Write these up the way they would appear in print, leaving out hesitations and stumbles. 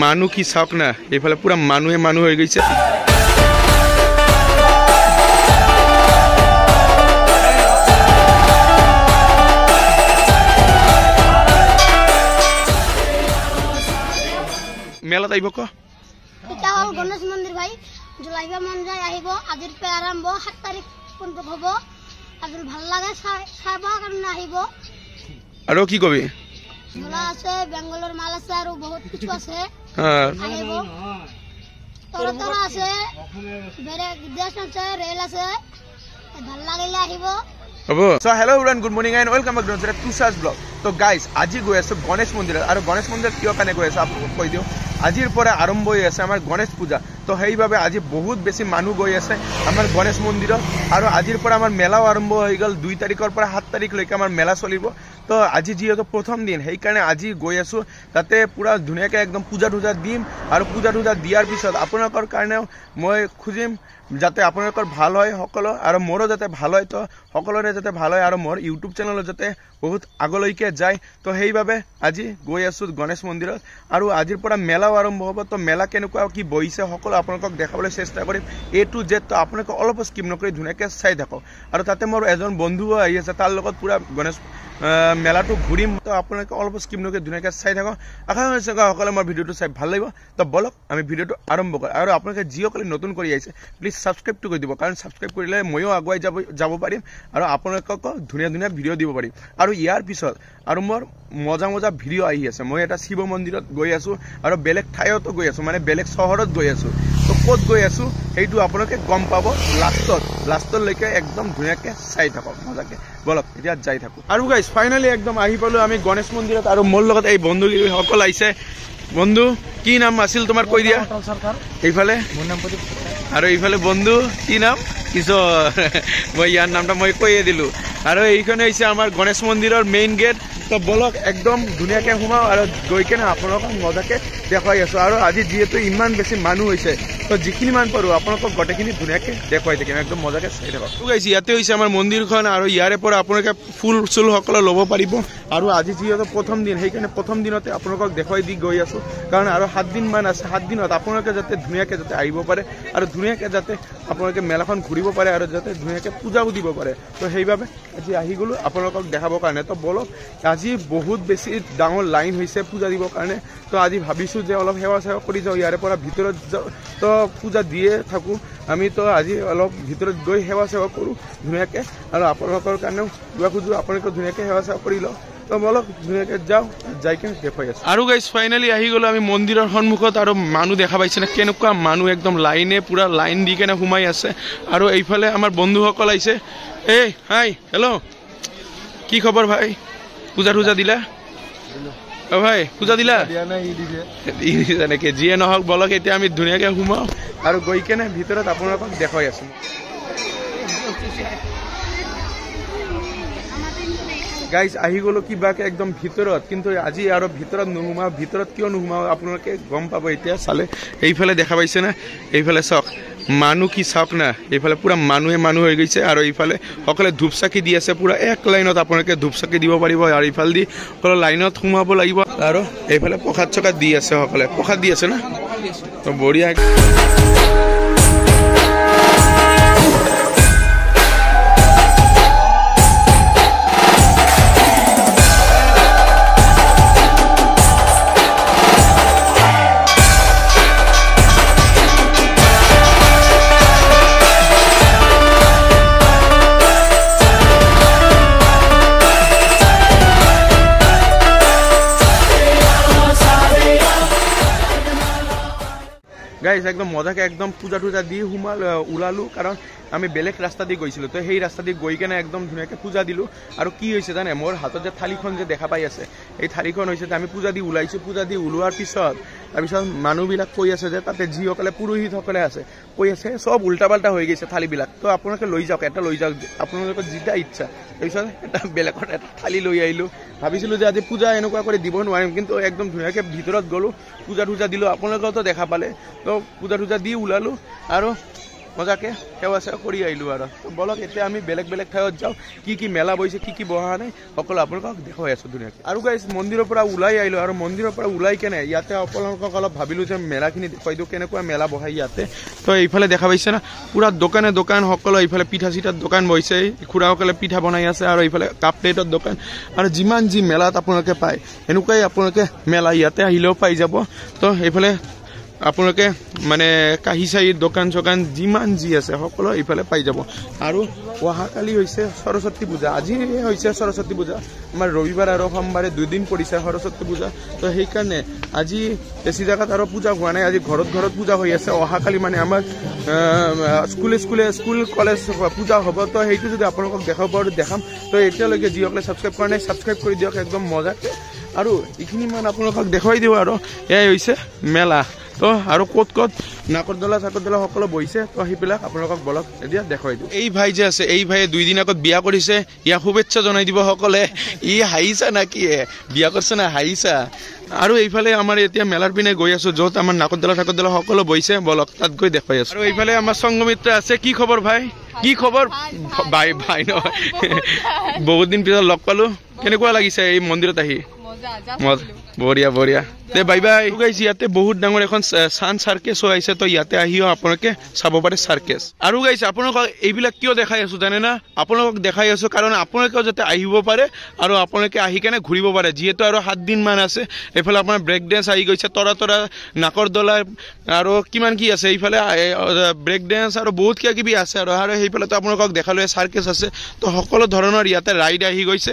মানুহ কি চাওক না এইফালে পুরা মানুহে মানুহ হৈ গৈছে মেলা তাইব ক এটা হল গণেশ মন্দির ভাই জুলাইবা মন যায় আহিব আজির পে আরম্ভ 7 তারিখ পর্যন্ত হবো আজল ভালো লাগে খাইবা কারণে আহিব আর কি কবি ঝোলা আছে বেঙ্গলোর মাল আছে আর বহুত কিছু আছে আহিব তরতরা আছে বেরে দেশ আছে রেল আছে ভালো লাগিলে আহিব হবো so hello everyone good morning and welcome back to Tushar's blog তো গাইস আজি গৈ আছো গণেশ মন্দির আর গণেশ মন্দির কিয় কানে গৈ আছো আপোনাক কৈ দিও আজিৰ পৰা আৰম্ভ হৈ আছে আমাৰ গণেশ পূজা তো সেইভাবে আজি বহুত বেছি মানুহ গৈ আছে আমাৰ গণেশ মন্দিৰত আৰু আজিৰ পৰা আমাৰ মেলাও আৰম্ভ হৈ গল 2 তাৰিখৰ পৰা 7 তাৰিখলৈকে আমাৰ মেলা চলিব তো আজি যিহেতু প্ৰথম দিন সেই কাৰণে আজি গৈ আছো তাতে পুৰা ধুনীয়াকৈ একদম পূজা ধুজা দিম আৰু পূজা ধুজা দিয়াৰ পিছত আপোনালোকৰ কাৰণেও মই খুজিম যাতে আপোনালোকৰ ভাল হয় সকলো আৰু মোৰো যাতে ভাল হয় তো সকলোৰে যাতে ভাল হয় আৰু মোৰ ইউটিউব চেনেল যাতে বহুত আগলৈকে যায় তো সেইভাবে আজি গৈ আছো গণেশ মন্দিৰত আৰু আজিৰ পৰা মেলাও আৰম্ভ হ'ব তো মেলা কেনেকুৱা কি বহিছে সকলো আপোনালোকক দেখাবলৈ চেষ্টা কৰিম এ টু জেড তো আপোনালোকে অলপ স্কিপ নকৰি ধুনীয়াকৈ চাই থাকক আৰু তাতে মোৰ এজন বন্ধুও আহি আছে তাৰ লগত পুৰা গণেশ মেলাটো ঘূৰিম তো আপোনালোকে অলপ স্কিপ নকৰি ধুনীয়াকৈ চাই থাকক আশা কৰিছোঁ সকলোৱে মোৰ ভিডিঅ'টো চাই ভাল লাগিব তো বলক আমি ভিডিঅ'টো আৰম্ভ কৰোঁ আৰু আপোনালোকে যিসকলে নতুন কৰি আহিছে প্লিজ সাবস্ক্ৰাইবটো কৰি দিব কাৰণ সাবস্ক্ৰাইব কৰিলে ময়ো আগুৱাই যাব পাৰিম আৰু আপোনালোকক ধুনীয়া ধুনীয়া ভিডিঅ' দিব পাৰিম আৰু ইয়াৰ পিছত আৰু মোৰ মজা মজা ভিডিঅ' আহি আছে মই এটা শিৱ মন্দিৰত গৈ আছো আৰু বেলেগ ঠাইতো গৈ আছো মানে বেলেগ চহৰত গৈ আছো তো ক'ত গৈ আছো সেইটো আপোনালোকে গম পাব লাষ্টলৈকে একদম ধুনীয়াকৈ চাই থাকক মজাকৈ বলক এতিয়া যাই থাকো আৰু গাইজ ফাইনেলি একদম আহি পালো আমি গণেশ মন্দিৰত আৰু মোৰ লগত এই বন্ধুসকল আহিছে বন্ধু কি নাম আছিল তোমাৰ কৈ দিয়া এইফালে আৰু এইফালে বন্ধু কি নাম কিছু মই ইয়াৰ নামটা মই কৈয়ে দিলো আৰু এইখানে হৈছে আমাৰ গণেশ মন্দিৰৰ মেইন গেট তো বলক একদম ধুনীয়াকৈ সোমাও আৰু গৈ কেনে আপোনালোকক মজাকৈ দেখুৱাই আছো আৰু আজি যিহেতু ইমান বেছি মানুহ হৈছে তো যিখিনি মান পাৰো আপোনালোকক গোটেইখিনি ধুনীয়াকৈ দেখুৱাই থাকিম একদম মজাকৈ চাই থাকক তো গাইজ ইয়াতে হৈছে আমাৰ মন্দিৰখন আৰু ইয়াৰে পৰা আপোনালোকে ফুল চুল সকলো ল'ব পাৰিব আৰু আজি যিহেতু প্ৰথম দিন সেইকাৰণে প্ৰথম দিনতে আপোনালোকক দেখুৱাই দি গৈ আছো কাৰণ আৰু 7 দিন মান আছে 7 দিনত আপোনালোকে যাতে ধুনীয়াকৈ যাতে আহিব পাৰে আৰু ধুনীয়াকৈ যাতে আপোনালোকে মেলাখন ঘূৰিব পাৰে আৰু যাতে ধুনীয়াকৈ পূজাও দিব পাৰে তো সেইভাবে আজি আহি গ'লো আপোনালোকক দেখাবৰ কাৰণে তো বলক আজি বহুত বেছি ডাঙৰ লাইন হৈছে পূজা দিবৰ কাৰণে তো আজি ভাবিছোঁ যে অলপ সেৱা চেৱা কৰি যাওঁ ইয়াৰে পৰা ভিতৰত যাওঁ তো পূজা দিয়ে থাকোঁ আমি তো আজি অলপ ভিতৰত গৈ সেৱা চেৱা কৰোঁ ধুনীয়াকৈ আৰু আপোনালোকৰ কাৰণেও কিবা খোজোঁ আপোনালোকে ধুনীয়াকৈ সেৱা চেৱা কৰি লওঁ তো বলক ধুনীয়াকৈ যাওঁ যাই কিনে দেখুৱাই আছোঁ আৰু গাইজ ফাইনেলি আহি গ'লো আমি মন্দিৰৰ সন্মুখত আৰু মানুহ দেখা পাইছে না কেনেকুৱা মানুহ একদম লাইনে পুৰা লাইন দি কেনে সোমাই আছে আৰু এইফালে আমাৰ বন্ধুসকল আহিছে এই হাই হেল্ল' কি খবৰ ভাই পূজা টুজা দিলা অ ভাই পূজা দিলা এনেকৈ যিয়ে নহওক বলক এতিয়া আমি ধুনীয়াকৈ সোমাওঁ আৰু গৈ কেনে ভিতৰত আপোনালোকক দেখুৱাই আছোঁ গাইজ আহি গ'লো কিবাকে একদম ভিতৰত কিন্তু আজি আৰু ভিতৰত নোসোমাওঁ ভিতৰত কিয় নোসোমাওঁ আপোনালোকে গম পাব এতিয়া চালে এইফালে দেখা পাইছে না এইফালে চাওক মানুহ কি চাওক না এইফালে পুৰা মানুহে মানুহ হৈ গৈছে আৰু এইফালে সকলে ধূপ চাকি দি আছে পুৰা এক লাইনত আপোনালোকে ধূপ চাকি দিব পাৰিব আৰু এইফালে দি সকলো লাইনত সোমাব লাগিব আৰু এইফালে প্ৰসাদ চকাত দি আছে সকলে প্ৰসাদ দি আছে না তো বঢ়িয়া গাইজ একদম মজাকে একদম পূজা টুজা দি ওলালো কাৰণ আমি বেলেগ ৰাস্তা দি গৈছিলোঁ তো সেই ৰাস্তা দি গৈ কেনে একদম ধুনীয়াকৈ পূজা দিলোঁ আৰু কি হৈছে জানে মোৰ হাতত যে থালিখন যে দেখা পাই আছে এই থালিখন হৈছে যে আমি পূজা দি ওলাইছোঁ পূজা দি ওলোৱাৰ পিছত তাৰপিছত মানুহবিলাক কৈ আছে যে তাতে যিসকলে পুৰোহিতসকলে আছে কৈ আছে সব উল্টা পাল্টা হৈ গৈছে থালিবিলাক তো আপোনালোকে লৈ যাওক এটা লৈ যাওক আপোনালোকৰ যিটা ইচ্ছা তাৰপিছত এটা বেলেগত এটা থালি লৈ আহিলোঁ ভাবিছিলোঁ যে আজি পূজা এনেকুৱা কৰি দিব নোৱাৰিম কিন্তু একদম ধুনীয়াকৈ ভিতৰত গ'লোঁ পূজা টুজা দিলোঁ আপোনালোকেও তো দেখা পালে তো পূজা টুজা দি ওলালোঁ আৰু মজাকে সেৱা চেৱা কৰি আহিলোঁ আৰু বলক এতিয়া আমি বেলেগ বেলেগ ঠাইত যাওঁ কি মেলা বহিছে কি বহা নাই সকলো আপোনালোকক দেখুৱাই আছোঁ ধুনীয়াকৈ আৰু গাইজ মন্দিৰৰ পৰা ওলাই আহিলোঁ আৰু মন্দিৰৰ পৰা ওলাই কেনে ইয়াতে আপোনালোকক অলপ ভাবিলোঁ যে মেলাখিনি দেখুৱাই দিওঁ কেনেকুৱা মেলা বহাই ইয়াতে তো এইফালে দেখা পাইছে না পুৰা দোকান সকলো এইফালে পিঠা চিঠাৰ দোকান বহিছে খুৰাসকলে পিঠা বনাই আছে আৰু এইফালে কাপ প্লেটৰ দোকান আৰু যিমান যি মেলাত আপোনালোকে পায় এনেকুৱাই আপোনালোকে মেলা ইয়াতে আহিলেও পাই যাব তো এইফালে আপোনালোকে মানে কাঁহী চাহীৰ দোকান চোকান যিমান যি আছে সকলো এইফালে পাই যাব আৰু অহাকালি হৈছে সৰস্বতী পূজা আজি হৈছে সৰস্বতী পূজা আমাৰ ৰবিবাৰ আৰু সোমবাৰে 2 দিন পৰিছে সৰস্বতী পূজা তো সেইকাৰণে আজি বেছি জেগাত আৰু পূজা হোৱা নাই আজি ঘৰত পূজা হৈ আছে অহাকালি মানে আমাৰ স্কুল কলেজ পূজা হ'ব তো সেইটো যদি আপোনালোকক দেখাব পাৰোঁ দেখাম তো এতিয়ালৈকে যিসকলে ছাবস্ক্ৰাইব কৰা নাই ছাবস্ক্ৰাইব কৰি দিয়ক একদম মজাকৈ আৰু এইখিনি মান আপোনালোকক দেখুৱাই দিওঁ আৰু এয়াই হৈছে মেলা তো আৰু ক'ত নাকৰদলা চাকৰদলা সকলো বহিছে তো সেইবিলাক আপোনালোকক বলক এতিয়া দেখুৱাই দিওঁ এই ভাই যে আছে এই ভাইয়ে 2 দিন আগত বিয়া কৰিছে ইয়াক শুভেচ্ছা জনাই দিব সকলে ই হাঁহিছা না কি বিয়া কৰিছে না হাঁহিছা আৰু এইফালে আমাৰ এতিয়া মেলাৰ পিনে গৈ আছো য'ত আমাৰ নাকৰদলা চাকৰদলা সকলো বহিছে বলক তাত গৈ দেখুৱাই আছো আৰু এইফালে আমাৰ সংগমিত্ৰ আছে কি খবৰ ভাই কি খবৰ ভাই নহয় বহুত দিন পিছত লগ পালো কেনেকুৱা লাগিছে এই মন্দিৰত আহি বঢ়িয়া তে বাই গাইজ ইয়াতে বহুত ডাঙৰ এখন চান চাৰ্কেছ হৈ আহিছে তো ইয়াতে আহিও আপোনালোকে চাব পাৰে চাৰ্কেছ আৰু গাইজ আপোনালোকক এইবিলাক কিয় দেখাই আছো জানে না আপোনালোকক দেখাই আছো কাৰণ আপোনালোকেও যাতে আহিব পাৰে আৰু আপোনালোকে আহি কেনে ঘূৰিব পাৰে যিহেতু আৰু 7 দিন মান আছে এইফালে আপোনাৰ ব্ৰেক ডেন্স আহি গৈছে তৰা নাকৰদলা আৰু কিমান কি আছে এইফালে ব্ৰেক ডেন্স আৰু বহুত কিবা আছে আৰু সেইফালে তো আপোনালোকক দেখালোঁ চাৰ্কেছ আছে তো সকলো ধৰণৰ ইয়াতে ৰাইড আহি গৈছে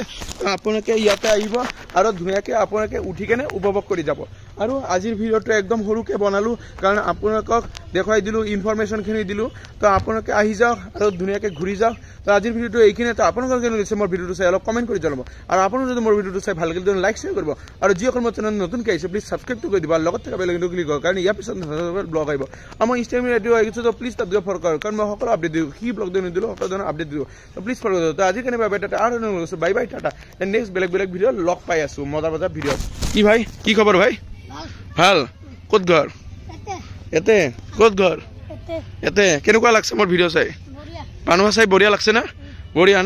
আপোনালোকে ইয়াতে আহিব আৰু ধুনীয়াকৈ আপোনালোকে উঠি কেনে উপভোগ কৰি যাব আৰু আজিৰ ভিডিঅ'টো একদম সৰুকৈ বনালোঁ কাৰণ আপোনালোকক দেখুৱাই দিলোঁ ইনফৰমেশ্যনখিনি দিলোঁ তো আপোনালোকে আহি যাওক আৰু ধুনীয়াকৈ ঘূৰি যাওক তো আজিৰ ভিডিঅ'টো এইখিনিয়ে তো আপোনালোকৰ কেনে লাগিছে মোৰ ভিডিঅ'টো চাই অলপ কমেণ্ট কৰি জনাব আৰু আপোনালোকে যদি মোৰ ভিডিঅ'টো চাই ভাল লাগিলে তেনে লাইক শ্বেয়াৰ কৰিব আৰু যিসকল মোৰ চেনেল নতুনকৈ আহিছে প্লিজ ছাবস্ক্ৰাইবটো কৰি দিব আৰু লগত থকা বেল আইকনটো ক্লিক কৰক কাৰণ ইয়াৰ পিছত ব্লগ আহিব আৰু মই ইনষ্টাগ্ৰাম ৰেডিঅ' আহিছোঁ তো প্লিজ তাত গৈ ফ'ল' কৰক কাৰণ মই সকলো আপডেট দিওঁ কি ব্লগ দিওঁ নিদিলোঁ সকলো ধৰণৰ আপডেট দিওঁ তো প্লিজ ফ'ল' কৰক তো আজি কেনে বাই টাটা আৰু বাই টাটা নেক্সট বেলেগ ভিডিঅ' লগ পাই আছোঁ মজা ভিডিঅ' কি ভাই কি খবৰ ভাই ভাল ক'ত ঘৰ এতে ক'ত ঘৰ এতে কেনেকুৱা লাগছে মোৰ ভিডিঅ' চাই মানুহ চাই বঢ়িয়া লাগছে না বঢ়িয়া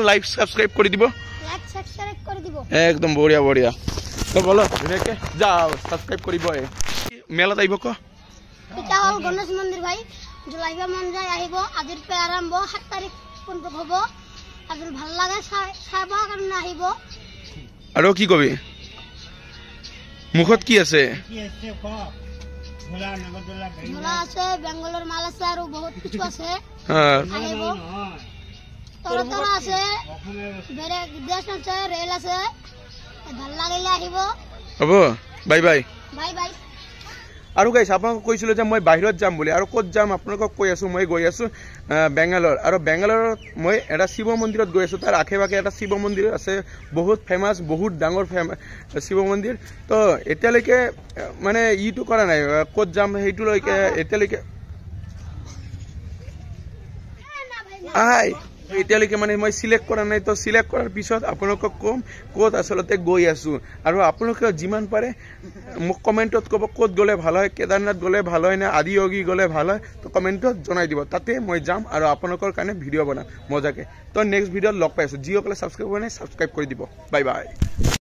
লাইক ছাবস্ক্ৰাইব কৰি দিব একদম বঢ়িয়া তো বলো ধুনীয়াকৈ যাও ছাবস্ক্ৰাইব কৰিব মেলাত আহিব এটা হ'ল গণেশ মন্দিৰ ভাই জুলাইব মন যায় আহিব আজিৰ পৰা আৰম্ভ 7 তাৰিখ পৰ্যন্ত হ'ব আজি ভাল লাগে চাব কাৰণে আহিব আৰু কি কবি মুখত কি আছে ঝোলা আছে বেংগলৰ মাল আছে আৰু বহুত কিছু আছে আহিব তৰা আছে বেলেগ দেশ আছে ৰেল আছে ভাল লাগিলে আহিব হ'ব বাই আৰু গাইছ আপোনাক কৈছিলোঁ যে মই বাহিৰত যাম বুলি আৰু ক'ত যাম আপোনালোকক কৈ আছোঁ মই গৈ আছোঁ বেংগালোৰ আৰু বেংগালোৰত মই এটা শিৱ মন্দিৰত গৈ আছোঁ তাৰ আশে পাশে এটা শিৱ মন্দিৰ আছে বহুত ফেমাছ বহুত ডাঙৰ শিৱ মন্দিৰ তো এতিয়ালৈকে মানে ইটো কৰা নাই ক'ত যাম সেইটোলৈকে এতিয়ালৈকে এতিয়ালৈকে মানে মই সিলেক্ট কৰা নাই তো সিলেক্ট কৰাৰ পিছত আপোনালোকক কম ক'ত আচলতে গৈ আছোঁ আৰু আপোনালোকে যিমান পাৰে মোক কমেণ্টত ক'ব ক'ত গ'লে ভাল হয় কেদাৰনাথ গ'লে ভাল হয় নে আদিয়োগী গ'লে ভাল হয় তো কমেণ্টত জনাই দিব তাতে মই যাম আৰু আপোনালোকৰ কাৰণে ভিডিঅ' বনাম মজাকৈ তো নেক্সট ভিডিঅ'ত লগ পাই আছোঁ যিসকলে ছাবস্ক্ৰাইব কৰা নাই ছাবস্ক্ৰাইব কৰি দিব বাই